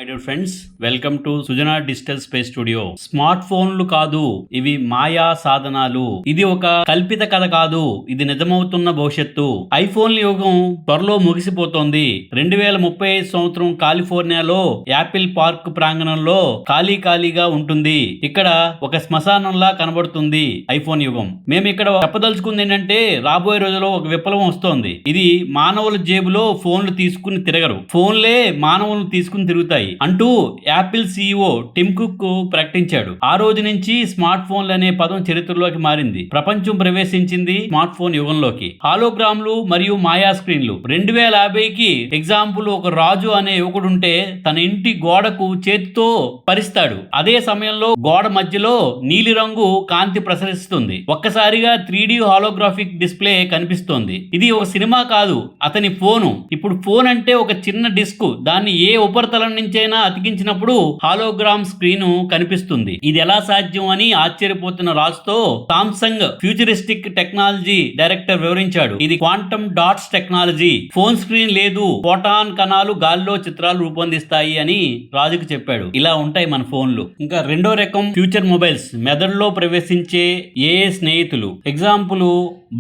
My dear friends, welcome to Sujana digital space studio. Smart ఫోన్లు కాదు, ఇవి మాయా సాధనాలు. ఇది ఒక కల్పిత కథ కాదు, ఇది నిజమవుతున్న భవిష్యత్తు. ఐఫోన్ల యుగం త్వరలో ముగిసిపోతోంది. 2035 సంవత్సరం కాలిఫోర్నియాలో యాపిల్ పార్క్ ప్రాంగణంలో ఖాళీగా ఉంటుంది. ఇక్కడ ఒక శ్మశానంలా కనబడుతుంది ఐఫోన్ యుగం. మేము ఇక్కడ చెప్పదలుచుకుంది ఏంటంటే, రాబోయే రోజుల్లో ఒక విప్లవం వస్తోంది. ఇది మానవుల జేబులో ఫోన్లు తీసుకుని తిరగరు, ఫోన్లే మానవులను తీసుకుని తిరుగుతాయి అంటూ యాపిల్ సీఈఓ టిమ్ కుక్ ప్రకటించాడు. ఆ రోజు నుంచి స్మార్ట్ ఫోన్లు అనే పదం చరిత్రలోకి మారింది. ప్రపంచం ప్రవేశించింది స్మార్ట్ ఫోన్ యుగంలోకి. హాలోగ్రామ్లు మరియు మాయా స్క్రీన్లు. 2050కి ఎగ్జాంపుల్, ఒక రాజు అనే యువకుడుంటే తన ఇంటి గోడకు చేతితో పరిస్తాడు. అదే సమయంలో గోడ మధ్యలో నీలిరంగు కాంతి ప్రసరిస్తుంది. ఒక్కసారిగా 3D హాలోగ్రాఫిక్ డిస్ప్లే కనిపిస్తోంది. ఇది ఒక సినిమా కాదు, అతని ఫోను. ఇప్పుడు ఫోన్ అంటే ఒక చిన్న డిస్క్. దాన్ని ఏ ఉపరితలం నుంచైనా అతికించినప్పుడు హాలోగ్రామ్ స్క్రీన్ కనిపిస్తుంది. ఇది ఎలా సాధ్యం అని ఆశ్చర్యపోతున్న రాజుతో సామ్సంగ్ ఫ్యూచరిస్టిక్ టెక్నాలజీ డైరెక్టర్ వివరించాడు. ఇది quantum dots technology. Phone screen లేదు, ఫోటాన్ కణాలు గాల్లో చిత్రాలు రూపొందిస్తాయి అని రాజుకు చెప్పాడు. ఇలా ఉంటాయి మన ఫోన్లు. ఇంకా రెండో రకం ఫ్యూచర్ మొబైల్స్, మెదడులో ప్రవేశించే ఏఏ స్నేహితులు. ఎగ్జాంపుల్,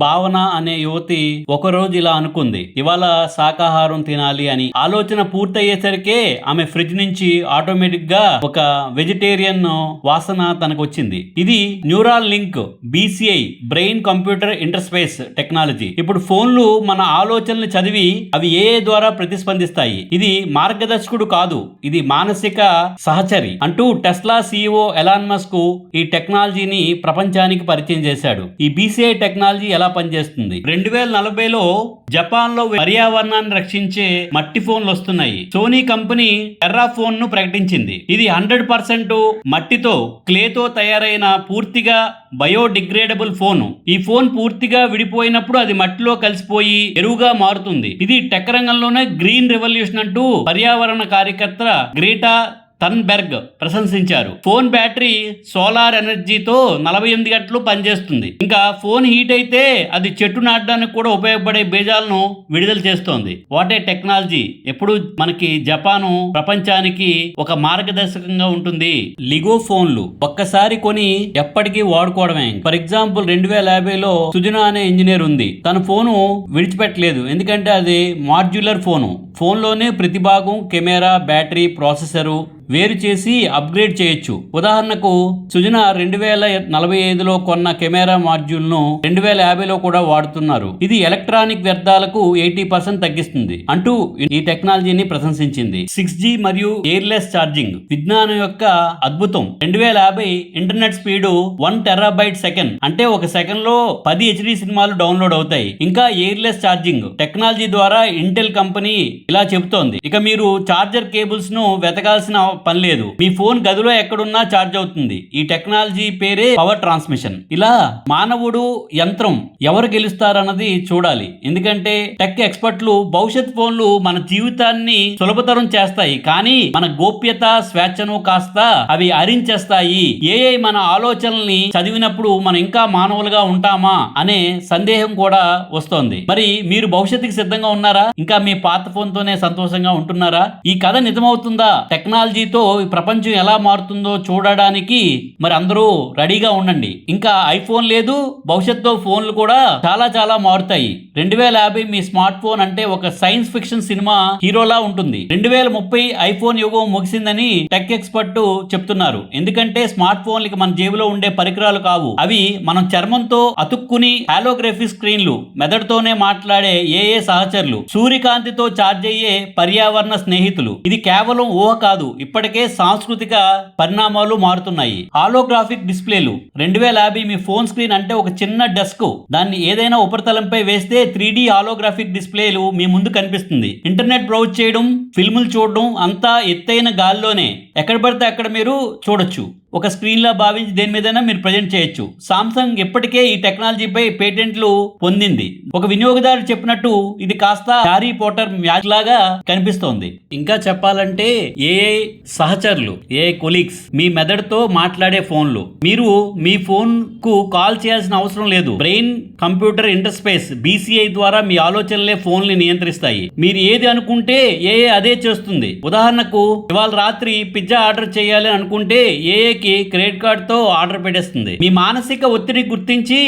భావన అనే యువతి ఒకరోజు ఇలా అనుకుంది, ఇవాళ శాకాహారం తినాలి అని. ఆలోచన పూర్తయ్యేసరికే ఆమె ఫ్రిడ్జ్ నుంచి ఆటోమేటిక్ గా ఒక వెజిటేరియన్ వాసన తనకు వచ్చింది. ఇది neural link, BCI, brain computer interface technology. ఇప్పుడు ఫోన్లు మన ఆలోచనలు చదివి అవి ఏఏ ద్వారా ప్రతిస్పందిస్తాయి. ఇది మార్గదర్శకుడు కాదు, ఇది మానసిక సహచరి అంటూ టెస్లా CEO ఎలాన్ మస్క్ ఈ టెక్నాలజీని ప్రపంచానికి పరిచయం చేశాడు. ఈ BCI టెక్నాలజీ ఎలా పనిచేస్తుంది? 2040లో జపాన్ లో పర్యావరణాన్ని రక్షించే మట్టి ఫోన్లు వస్తున్నాయి. సోనీ కంపెనీ టెర్రా ఫోన్ ను ప్రకటించింది. ఇది 100% మట్టితో, క్లేతో తయారైన పూర్తిగా బయోడిగ్రేడబుల్ ఫోన్. ఈ ఫోన్ పూర్తిగా విడిపోయినప్పుడు అది మట్టిలో కలిసిపోయి ఎరువుగా మారుతుంది. ఇది టెక్ రంగంలోనే గ్రీన్ రెవల్యూషన్ అంటూ పర్యావరణ కార్యకర్త గ్రేటా థన్బెర్గ్ ప్రశంసించారు. ఫోన్ బ్యాటరీ సోలార్ ఎనర్జీతో 48 గంటలు పనిచేస్తుంది. ఇంకా ఫోన్ హీట్ అయితే అది చెట్టు నాటడానికి కూడా ఉపయోగపడే బీజాలను విడుదల చేస్తోంది. What a technology. ఎప్పుడు మనకి జపాను ప్రపంచానికి ఒక మార్గదర్శకంగా ఉంటుంది. లిగో ఫోన్లు ఒక్కసారి కొని ఎప్పటికీ వాడుకోవడమే. ఫర్ ఎగ్జాంపుల్, 2050లో సుజనా అనే ఇంజనీర్ ఉంది. తన ఫోను విడిచిపెట్టలేదు, ఎందుకంటే అది మాడ్యులర్ ఫోను. ఫోన్లోనే ప్రతి భాగం, కెమెరా, బ్యాటరీ, ప్రాసెసరు వేరు చేసి అప్గ్రేడ్ చేయొచ్చు. ఉదాహరణకు, సుజనా 2045లో కొన్న కెమెరా మాడ్యూల్ను 2050లో కూడా వాడుతున్నారు. ఇది ఎలక్ట్రానిక్ వ్యర్థాలకు 80% తగ్గిస్తుంది అంటూ ఈ టెక్నాలజీని ప్రశంసించింది. 6G మరియు ఎయిర్లెస్ ఛార్జింగ్ విజ్ఞానం యొక్క అద్భుతం. 2050 ఇంటర్నెట్ స్పీడు 1 TB/s, అంటే ఒక సెకండ్ లో 10 HD సినిమాలు డౌన్లోడ్ అవుతాయి. ఇంకా ఎయిర్లెస్ ఛార్జింగ్ టెక్నాలజీ ద్వారా ఇంటెల్ కంపెనీ ఇలా చెబుతోంది, ఇక మీరు చార్జర్ కేబుల్స్ ను వెతకాల్సిన పని లేదు, మీ ఫోన్ గదిలో ఎక్కడున్నా ఛార్జ్ అవుతుంది. ఈ టెక్నాలజీ పేరే పవర్ ట్రాన్స్మిషన్. ఇలా మానవుడు, యంత్రం ఎవరు గెలుస్తారన్నది చూడాలి. ఎందుకంటే టెక్ ఎక్స్పర్ట్లు భవిష్యత్ ఫోన్లు మన జీవితాన్ని సులభతరం చేస్తాయి, కానీ మన గోప్యత, స్వేచ్ఛను కాస్త అవి హరించేస్తాయి. ఏఐ మన ఆలోచనల్ని చదివినప్పుడు మనం ఇంకా మానవులుగా ఉంటామా అనే సందేహం కూడా వస్తోంది. మరి మీరు భవిష్యత్తుకి సిద్ధంగా ఉన్నారా? ఇంకా మీ పాత ఫోన్ తోనే సంతోషంగా ఉంటున్నారా? ఈ కథ నిజమవుతుందా? టెక్నాలజీతో ఈ ప్రపంచం ఎలా మారుతుందో చూడడానికి మరి అందరూ రెడీగా ఉండండి. ఇంకా ఐఫోన్ లేదు, భవిష్యత్తులో ఫోన్లు కూడా చాలా మారుతాయి. 2050 మీ స్మార్ట్ ఫోన్ అంటే ఒక సైన్స్ ఫిక్షన్ సినిమా హీరోలా ఉంటుంది. 2030 ఐఫోన్ యుగం ముగిసిందని టెక్ ఎక్స్పర్ట్ చెప్తున్నారు. ఎందుకంటే స్మార్ట్ ఫోన్లకి మన జేబులో ఉండే పరికరాలు కావు, అవి మనం చర్మంతో అతుక్కుని హాలోగ్రఫీ స్క్రీన్లు, మెదడుతోనే మాట్లాడే ఏఏ సహచరులు, సూర్యకాంతితో ఛార్జ్ అయ్యే పర్యావరణ స్నేహితులు. ఇది కేవలం ఊహ కాదు, ఇప్పటికే సాంస్కృతిక పరిణామాలు మారుతున్నాయి. హాలోగ్రాఫిక్ డిస్ప్లేలు. 2050 మీ ఫోన్ స్క్రీన్ అంటే ఒక చిన్న డెస్క్. దాన్ని ఏదైనా ఉపరితలంపై వేస్తే 3D హాలోగ్రాఫిక్ డిస్ప్లేలు మీ ముందు కనిపిస్తుంది. ఇంటర్నెట్ బ్రౌజ్ చేయడం, ఫిల్ములు చూడడం అంతా ఎత్తైన గాల్లోనే, ఎక్కడ పడితే అక్కడ మీరు చూడొచ్చు. ఒక స్క్రీన్ లా భావించి దేని మీదైనా మీరు ప్రజెంట్ చేయొచ్చు. సామ్సంగ్ ఇప్పటికే ఈ టెక్నాలజీపై పేటెంట్లు పొందింది. ఒక వినియోగదారు చెప్పినట్టు ఇది కాస్త హ్యారీ పోటర్ మ్యాజిక్ లాగా కనిపిస్తోంది. ఇంకా చెప్పాలంటే ఏఐ సహచరులు, ఏఐ కొలీగ్స్, మీ మెదడుతో మాట్లాడే ఫోన్లు. మీరు మీ ఫోన్ కు కాల్ చేయాల్సిన అవసరం లేదు. బ్రెయిన్ కంప్యూటర్ ఇంటర్స్పేస్ BCI ద్వారా మీ ఆలోచనలే ఫోన్ ని నియంత్రిస్తాయి. మీరు ఏది అనుకుంటే ఏఐ అదే చేస్తుంది. ఉదాహరణకు ఇవాళ రాత్రి పిజ్జా ఆర్డర్ చేయాలి అనుకుంటే ఏఐకి క్రెడిట్ కార్డ్ తో ఆర్డర్ పెట్టేస్తుంది. మీ మానసిక ఒత్తిడి గుర్తించి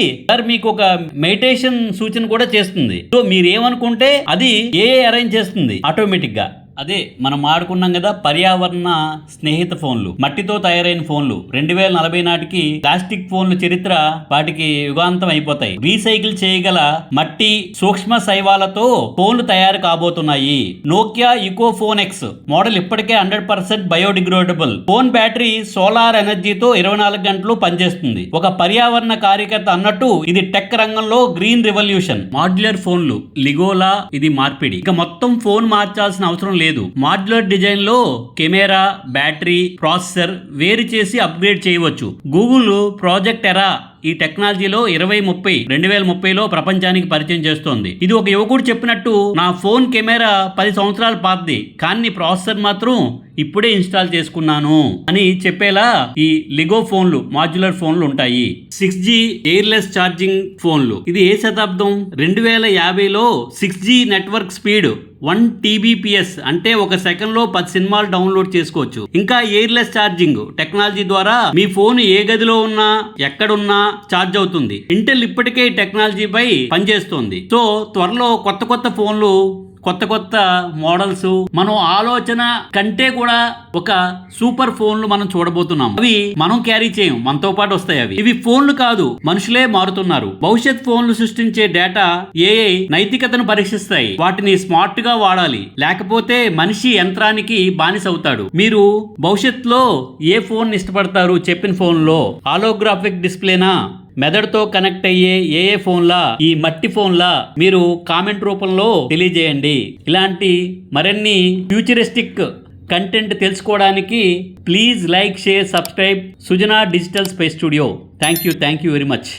మీకు ఒక మెడిటేషన్ సూచన కూడా చేస్తుంది. సో మీరు ఏమనుకుంటే అది ఏఐ అరేంజ్ చేస్తుంది ఆటోమేటిక్ గా. అదే మనం ఆడుకున్నాం కదా పర్యావరణ స్నేహిత ఫోన్లు, మట్టితో తయారైన ఫోన్లు. 2040 నాటికి ప్లాస్టిక్ ఫోన్లు చరిత్ర వాటికి యుగాంతం అయిపోతాయి. రీసైకిల్ చేయగల మట్టి సూక్ష్మ శైవాలతో ఫోన్లు తయారు కాబోతున్నాయి. నోకియా ఇకో ఫోన్ ఎక్స్ మోడల్ ఇప్పటికే 100% బయోడిగ్రేడబుల్. ఫోన్ బ్యాటరీ సోలార్ ఎనర్జీతో 24 గంటలు పనిచేస్తుంది. ఒక పర్యావరణ కార్యకర్త అన్నట్టు ఇది టెక్ రంగంలో గ్రీన్ రెవల్యూషన్. మాడ్యులర్ ఫోన్లు లిగోలా ఇది మార్పిడి. ఇక మొత్తం ఫోన్ మార్చాల్సిన అవసరం లేదు. మాడ్యులర్ డిజైన్ లో కెమెరా, బ్యాటరీ, ప్రాసెసర్ వేరు చేసి అప్గ్రేడ్ చేయవచ్చు. గూగుల్ ప్రాజెక్ట్ ఎరా ఈ టెక్నాలజీలో 2030లో ప్రపంచానికి పరిచయం చేస్తోంది. ఇది ఒక యువకుడు చెప్పినట్టు, నా ఫోన్ కెమెరా 10 సంవత్సరాల పాతది, కానీ ప్రాసెసర్ మాత్రం ఇప్పుడే ఇన్స్టాల్ చేసుకున్నాను అని చెప్పేలా ఈ లిగో ఫోన్లు, మాడ్యులర్ ఫోన్లు ఉంటాయి. 6G ఎయిర్లెస్ ఛార్జింగ్ ఫోన్లు. ఇది ఏ శతాబ్దం? 2050లో 6G నెట్వర్క్ స్పీడ్ 1 TBps అంటే ఒక సెకండ్ లో 10 సినిమాలు డౌన్లోడ్ చేసుకోవచ్చు. ఇంకా ఎయిర్లెస్ ఛార్జింగ్ టెక్నాలజీ ద్వారా మీ ఫోన్ ఏ గదిలో ఉన్నా ఎక్కడున్నా ఛార్జ్ అవుతుంది. ఇంటెల్ ఇప్పటికే టెక్నాలజీపై పనిచేస్తోంది. సో త్వరలో కొత్త ఫోన్లు, కొత్త మోడల్స్, మనం ఆలోచన కంటే కూడా ఒక సూపర్ ఫోన్లు మనం చూడబోతున్నాం. అవి మనం క్యారీ చేయం, మనతో పాటు వస్తాయి. ఇవి ఫోన్లు కాదు, మనుషులే మారుతున్నారు. భవిష్యత్ ఫోన్లు సృష్టించే డేటా ఏఐ నైతికతను పరీక్షిస్తాయి. వాటిని స్మార్ట్ గా వాడాలి, లేకపోతే మనిషి యంత్రానికి బానిస అవుతాడు. మీరు భవిష్యత్తులో ఏ ఫోన్ ఇష్టపడతారు? చెప్పిన ఫోన్లో హాలోగ్రాఫిక్ డిస్ప్లేనా, మెదడుతో కనెక్ట్ అయ్యే ఏఏ ఫోన్లా, ఈ మట్టి ఫోన్లా? మీరు కామెంట్ రూపంలో తెలియజేయండి. ఇలాంటి మరిన్ని ఫ్యూచరిస్టిక్ కంటెంట్ తెలుసుకోవడానికి please like, share, subscribe Sujana digital space studio. Thank you very much.